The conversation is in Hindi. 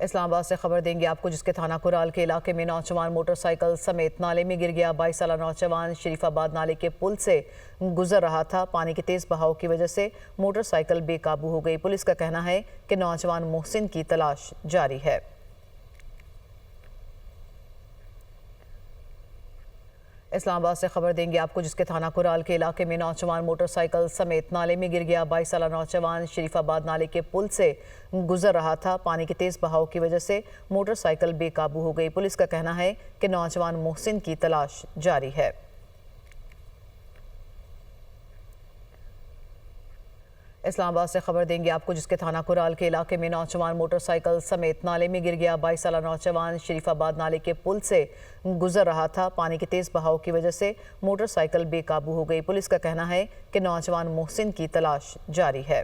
इस्लामाबाद से खबर देंगे आपको, जिसके थाना कुराल के इलाके में नौजवान मोटरसाइकिल समेत नाले में गिर गया। 22 साला नौजवान शरीफाबाद नाले के पुल से गुजर रहा था। पानी के तेज बहाव की वजह से मोटरसाइकिल बेकाबू हो गई। पुलिस का कहना है कि नौजवान मोहसिन की तलाश जारी है। इस्लामाबाद से खबर देंगे आपको, जिसके थाना कुराल के इलाके में नौजवान मोटरसाइकिल समेत नाले में गिर गया। 22 साला नौजवान शरीफाबाद नाले के पुल से गुजर रहा था। पानी के तेज बहाव की वजह से मोटरसाइकिल बेकाबू हो गई। पुलिस का कहना है कि नौजवान मोहसिन की तलाश जारी है। इस्लामाबाद से खबर देंगे आपको, जिसके थाना कुराल के इलाके में नौजवान मोटरसाइकिल समेत नाले में गिर गया। 22 साला नौजवान शरीफाबाद नाले के पुल से गुजर रहा था। पानी के तेज बहाव की वजह से मोटरसाइकिल बेकाबू हो गई। पुलिस का कहना है कि नौजवान मोहसिन की तलाश जारी है।